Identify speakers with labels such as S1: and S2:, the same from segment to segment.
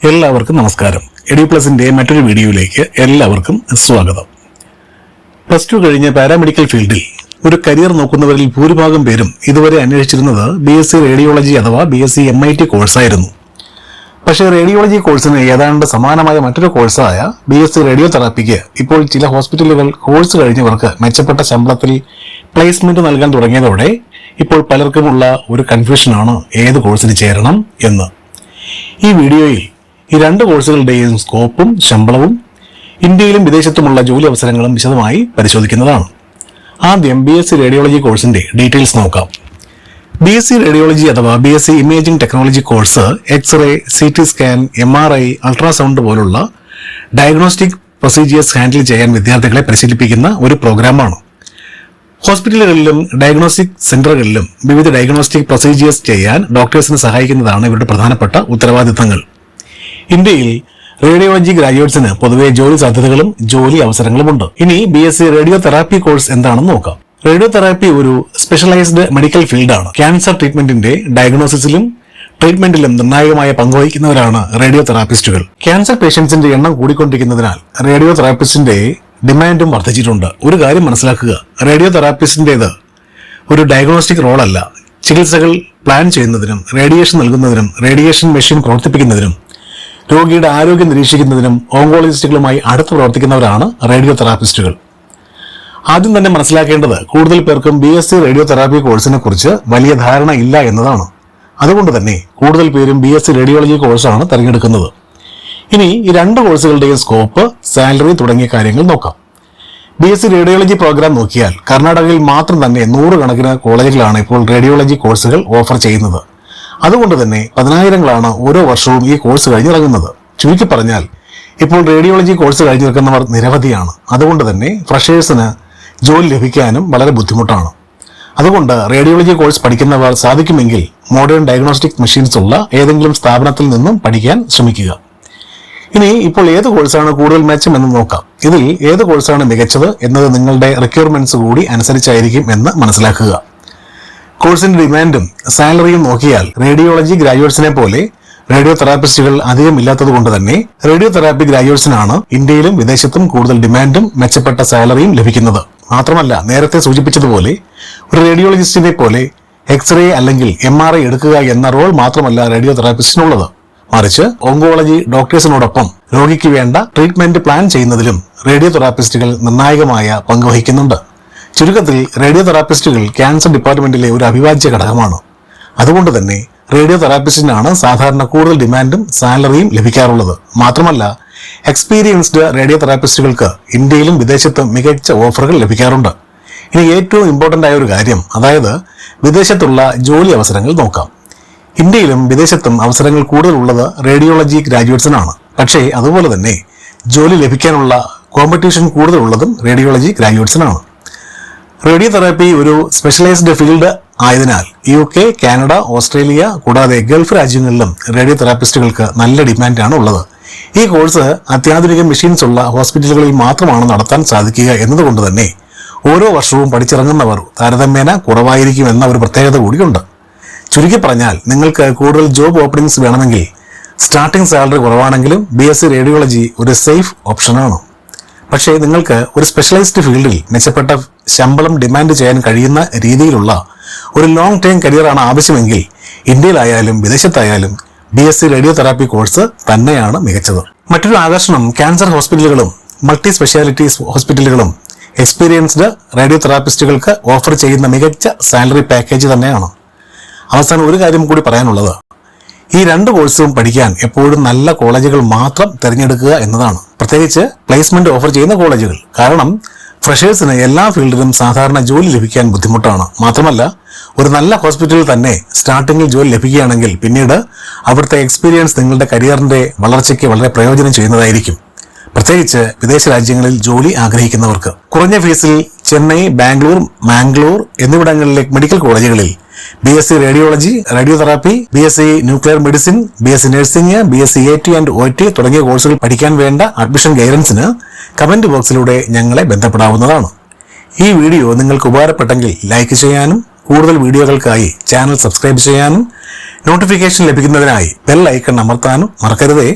S1: എല്ലാവർക്കും നമസ്കാരം. എഡ്യൂപ്ലസിന്റെ മറ്റൊരു വീഡിയോയിലേക്ക് എല്ലാവർക്കും സ്വാഗതം. പ്ലസ് ടു കഴിഞ്ഞ് പാരാമെഡിക്കൽ ഫീൽഡിൽ ഒരു കരിയർ നോക്കുന്നവരിൽ ഭൂരിഭാഗം പേരും ഇതുവരെ അന്വേഷിച്ചിരുന്നത് BSc റേഡിയോളജി അഥവാ BSc MIT കോഴ്സായിരുന്നു. പക്ഷേ റേഡിയോളജി കോഴ്സിന് ഏതാണ്ട് സമാനമായ മറ്റൊരു കോഴ്സായ BSc റേഡിയോ തെറാപ്പിക്ക് ഇപ്പോൾ ചില ഹോസ്പിറ്റലുകൾ കോഴ്സ് കഴിഞ്ഞവർക്ക് മെച്ചപ്പെട്ട ശമ്പളത്തിൽ പ്ലേസ്മെന്റ് നൽകാൻ തുടങ്ങിയതോടെ ഇപ്പോൾ പലർക്കുമുള്ള ഒരു കൺഫ്യൂഷനാണ് ഏത് കോഴ്സിന് ചേരണം എന്ന്. ഈ വീഡിയോയിൽ ഈ രണ്ട് കോഴ്സുകളുടെയും സ്കോപ്പും ശമ്പളവും ഇന്ത്യയിലും വിദേശത്തുമുള്ള ജോലി അവസരങ്ങളും വിശദമായി പരിശോധിക്കുന്നതാണ്. ആദ്യം BSc റേഡിയോളജി കോഴ്സിന്റെ ഡീറ്റെയിൽസ് നോക്കാം. BSc റേഡിയോളജി അഥവാ BSc imaging technology course X-ray, CT scan, MRI, ultrasound പോലുള്ള ഡയഗ്നോസ്റ്റിക് പ്രൊസീജിയേഴ്സ് ഹാൻഡിൽ ചെയ്യാൻ വിദ്യാർത്ഥികളെ പരിശീലിപ്പിക്കുന്ന ഒരു പ്രോഗ്രാമാണ്. ഹോസ്പിറ്റലുകളിലും ഡയഗ്നോസ്റ്റിക് സെന്ററുകളിലും വിവിധ ഡയഗ്നോസ്റ്റിക് പ്രൊസീജിയേഴ്സ് ചെയ്യാൻ ഡോക്ടേഴ്സിനെ സഹായിക്കുന്നതാണ് ഇവരുടെ പ്രധാനപ്പെട്ട ഉത്തരവാദിത്തങ്ങൾ. ഇന്ത്യയിൽ റേഡിയോളജി ഗ്രാജുവേറ്റ്സിന് പൊതുവെ ജോലി സാധ്യതകളും ജോലി അവസരങ്ങളുമുണ്ട്. ഇനി BSc റേഡിയോ തെറാപ്പി കോഴ്സ് എന്താണെന്ന് നോക്കാം. റേഡിയോ തെറാപ്പി ഒരു സ്പെഷ്യലൈസ്ഡ് മെഡിക്കൽ ഫീൽഡാണ്. ക്യാൻസർ ട്രീറ്റ്മെന്റിന്റെ ഡയഗ്നോസിസിലും ട്രീറ്റ്മെന്റിലും നിർണായകമായ പങ്കുവഹിക്കുന്നവരാണ് റേഡിയോ തെറാപ്പിസ്റ്റുകൾ. ക്യാൻസർ പേഷ്യൻസിന്റെ എണ്ണം കൂടിക്കൊണ്ടിരിക്കുന്നതിനാൽ റേഡിയോ തെറാപ്പിസ്റ്റിന്റെ ഡിമാൻഡും വർദ്ധിച്ചിട്ടുണ്ട്. ഒരു കാര്യം മനസ്സിലാക്കുക, റേഡിയോ തെറാപ്പിസ്റ്റിന്റേത് ഒരു ഡയഗ്നോസ്റ്റിക് റോളല്ല. ചികിത്സകൾ പ്ലാൻ ചെയ്യുന്നതിനും റേഡിയേഷൻ നൽകുന്നതിനും റേഡിയേഷൻ മെഷീൻ പ്രവർത്തിപ്പിക്കുന്നതിനും രോഗിയുടെ ആരോഗ്യം നിരീക്ഷിക്കുന്നതിനും ഓങ്കോളജിസ്റ്റുകളുമായി അടുത്ത് പ്രവർത്തിക്കുന്നവരാണ് റേഡിയോ തെറാപ്പിസ്റ്റുകൾ. ആദ്യം തന്നെ മനസ്സിലാക്കേണ്ടത് കൂടുതൽ പേർക്കും BSc റേഡിയോ തെറാപ്പി കോഴ്സിനെ കുറിച്ച് വലിയ ധാരണ ഇല്ല എന്നതാണ്. അതുകൊണ്ട് തന്നെ കൂടുതൽ പേരും BSc റേഡിയോളജി കോഴ്സാണ് തിരഞ്ഞെടുക്കുന്നത്. ഇനി ഈ രണ്ട് കോഴ്സുകളുടെയും സ്കോപ്പ്, സാലറി തുടങ്ങിയ കാര്യങ്ങൾ നോക്കാം. BSc റേഡിയോളജി പ്രോഗ്രാം നോക്കിയാൽ കർണാടകയിൽ മാത്രം തന്നെ 100 കണക്കിന് കോളേജുകളാണ് ഇപ്പോൾ റേഡിയോളജി കോഴ്സുകൾ ഓഫർ ചെയ്യുന്നത്. അതുകൊണ്ട് തന്നെ 10,000ങ്ങളാണ് ഓരോ വർഷവും ഈ കോഴ്സ് കഴിഞ്ഞിറങ്ങുന്നത്. ചുരുക്കി പറഞ്ഞാൽ ഇപ്പോൾ റേഡിയോളജി കോഴ്സ് കഴിഞ്ഞു നിൽക്കുന്നവർ നിരവധിയാണ്. അതുകൊണ്ട് തന്നെ ഫ്രഷേഴ്സിന് ജോലി ലഭിക്കാനും വളരെ ബുദ്ധിമുട്ടാണ്. അതുകൊണ്ട് റേഡിയോളജി കോഴ്സ് പഠിക്കുന്നവർ സാധിക്കുമെങ്കിൽ മോഡേൺ ഡയഗ്നോസ്റ്റിക് മെഷീൻസ് ഉള്ള ഏതെങ്കിലും സ്ഥാപനത്തിൽ നിന്നും പഠിക്കാൻ ശ്രമിക്കുക. ഇനി ഇപ്പോൾ ഏത് കോഴ്സാണ് കൂടുതൽ മെച്ചം എന്ന് നോക്കാം. ഇതിൽ ഏത് കോഴ്സാണ് മികച്ചത് എന്നത് നിങ്ങളുടെ റിക്വയർമെന്റ്സ് കൂടി അനുസരിച്ചായിരിക്കും എന്ന് മനസ്സിലാക്കുക. കോഴ്സിന്റെ ഡിമാൻഡും സാലറിയും നോക്കിയാൽ റേഡിയോളജി ഗ്രാജുവേറ്റ്സിനെ പോലെ റേഡിയോ തെറാപ്പിസ്റ്റുകൾ അധികം ഇല്ലാത്തത് കൊണ്ട് തന്നെ റേഡിയോ തെറാപ്പി ഗ്രാജുവേറ്റ്സിനാണ് ഇന്ത്യയിലും വിദേശത്തും കൂടുതൽ ഡിമാൻഡും മെച്ചപ്പെട്ട സാലറിയും ലഭിക്കുന്നത്. മാത്രമല്ല, നേരത്തെ സൂചിപ്പിച്ചതുപോലെ ഒരു റേഡിയോളജിസ്റ്റിനെ പോലെ എക്സ്റേ അല്ലെങ്കിൽ MRI എടുക്കുക എന്ന റോൾ മാത്രമല്ല റേഡിയോ തെറാപ്പിസ്റ്റിനുള്ളത്. മറിച്ച് ഓങ്കോളജി ഡോക്ടേഴ്സിനോടൊപ്പം രോഗിക്ക് വേണ്ട ട്രീറ്റ്മെന്റ് പ്ലാൻ ചെയ്യുന്നതിലും റേഡിയോ തെറാപ്പിസ്റ്റുകൾ നിർണായകമായ പങ്കുവഹിക്കുന്നുണ്ട്. ചുരുക്കത്തിൽ റേഡിയോ തെറാപ്പിസ്റ്റുകൾ ക്യാൻസർ ഡിപ്പാർട്ട്മെന്റിലെ ഒരു അവിഭാജ്യ ഘടകമാണ്. അതുകൊണ്ട് തന്നെ റേഡിയോ തെറാപ്പിസ്റ്റിനാണ് സാധാരണ കൂടുതൽ ഡിമാൻഡും സാലറിയും ലഭിക്കാറുള്ളത്. മാത്രമല്ല, എക്സ്പീരിയൻസ്ഡ് റേഡിയോ തെറാപ്പിസ്റ്റുകൾക്ക് ഇന്ത്യയിലും വിദേശത്തും മികച്ച ഓഫറുകൾ ലഭിക്കാറുണ്ട്. ഇനി ഏറ്റവും ഇമ്പോർട്ടന്റ് ആയ ഒരു കാര്യം, അതായത് വിദേശത്തുള്ള ജോലി അവസരങ്ങൾ നോക്കാം. ഇന്ത്യയിലും വിദേശത്തും അവസരങ്ങൾ കൂടുതലുള്ളത് റേഡിയോളജി ഗ്രാജുവേറ്റ്സിനാണ്. പക്ഷേ അതുപോലെ തന്നെ ജോലി ലഭിക്കാനുള്ള കോമ്പറ്റീഷൻ കൂടുതലുള്ളതും റേഡിയോളജി ഗ്രാജുവേറ്റ്സിനാണ്. റേഡിയോ തെറാപ്പി ഒരു സ്പെഷ്യലൈസ്ഡ് ഫീൽഡ് ആയതിനാൽ UK, കാനഡ, ഓസ്ട്രേലിയ കൂടാതെ ഗൾഫ് രാജ്യങ്ങളിലും റേഡിയോ തെറാപ്പിസ്റ്റുകൾക്ക് നല്ല ഡിമാൻഡാണ് ഉള്ളത്. ഈ കോഴ്സ് അത്യാധുനിക മെഷീൻസ് ഉള്ള ഹോസ്പിറ്റലുകളിൽ മാത്രമാണ് നടത്താൻ സാധിക്കുക എന്നതുകൊണ്ട് തന്നെ ഓരോ വർഷവും പഠിച്ചിറങ്ങുന്നവർ താരതമ്യേന കുറവായിരിക്കുമെന്ന ഒരു പ്രത്യേകത കൂടിയുണ്ട്. ചുരുക്കി പറഞ്ഞാൽ, നിങ്ങൾക്ക് കൂടുതൽ ജോബ് ഓപ്പണിംഗ്സ് വേണമെങ്കിൽ സ്റ്റാർട്ടിംഗ് സാലറി കുറവാണെങ്കിലും BSc റേഡിയോളജി ഒരു സേഫ് ഓപ്ഷനാണ്. പക്ഷേ നിങ്ങൾക്ക് ഒരു സ്പെഷ്യലൈസ്ഡ് ഫീൽഡിൽ മെച്ചപ്പെട്ട ശമ്പളം ഡിമാൻഡ് ചെയ്യാൻ കഴിയുന്ന രീതിയിലുള്ള ഒരു ലോങ് ടേം കരിയറാണ് ആവശ്യമെങ്കിൽ ഇന്ത്യയിലായാലും വിദേശത്തായാലും BSc റേഡിയോ തെറാപ്പി കോഴ്സ് തന്നെയാണ് മികച്ചത്. മറ്റൊരു ആകർഷണം ക്യാൻസർ ഹോസ്പിറ്റലുകളും മൾട്ടി സ്പെഷ്യാലിറ്റീസ് ഹോസ്പിറ്റലുകളും എക്സ്പീരിയൻസ്ഡ് റേഡിയോ തെറാപ്പിസ്റ്റുകൾക്ക് ഓഫർ ചെയ്യുന്ന മികച്ച സാലറി പാക്കേജ് തന്നെയാണ്. അവസാനം ഒരു കാര്യം കൂടി പറയാനുള്ളത്, ഈ രണ്ട് കോഴ്സും പഠിക്കാൻ എപ്പോഴും നല്ല കോളേജുകൾ മാത്രം തിരഞ്ഞെടുക്കുക എന്നതാണ്. പ്രത്യേകിച്ച് പ്ലേസ്മെന്റ് ഓഫർ ചെയ്യുന്ന കോളേജുകൾ. കാരണം ഫ്രഷേഴ്സിന് എല്ലാ ഫീൽഡിലും സാധാരണ ജോലി ലഭിക്കാൻ ബുദ്ധിമുട്ടാണ്. മാത്രമല്ല, ഒരു നല്ല ഹോസ്പിറ്റലിൽ തന്നെ സ്റ്റാർട്ടിങ്ങിൽ ജോലി ലഭിക്കുകയാണെങ്കിൽ പിന്നീട് അവിടുത്തെ എക്സ്പീരിയൻസ് നിങ്ങളുടെ കരിയറിന്റെ വളർച്ചയ്ക്ക് വളരെ പ്രയോജനം ചെയ്യുന്നതായിരിക്കും. പ്രത്യേകിച്ച് വിദേശ രാജ്യങ്ങളിൽ ജോലി ആഗ്രഹിക്കുന്നവർക്ക്. കുറഞ്ഞ ഫീസിൽ ചെന്നൈ, ബാംഗ്ലൂർ, മാംഗ്ലൂർ എന്നിവിടങ്ങളിലെ മെഡിക്കൽ കോളേജുകളിൽ BSc radiology, radio therapy, BSc nuclear medicine, BSc nursing, BSc AT and OT തുടങ്ങിയ കോഴ്സുകൾ പഠിക്കാൻ വേണ്ട അഡ്മിഷൻ ഗൈഡൻസിന് കമന്റ് ബോക്സിലൂടെ ഞങ്ങളെ ബന്ധപ്പെടാവുന്നതാണ്. ഈ വീഡിയോ നിങ്ങൾക്ക് ഉപകാരപ്പെട്ടെങ്കിൽ ലൈക്ക് ചെയ്യാനും കൂടുതൽ വീഡിയോകൾക്കായി ചാനൽ സബ്സ്ക്രൈബ് ചെയ്യാനും നോട്ടിഫിക്കേഷൻ ലഭിക്കുന്നതിനായി ബെൽ ഐക്കൺ അമർത്താനും മറക്കരുതേ.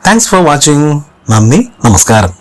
S1: Thanks for watching. നന്ദി, നമസ്കാരം.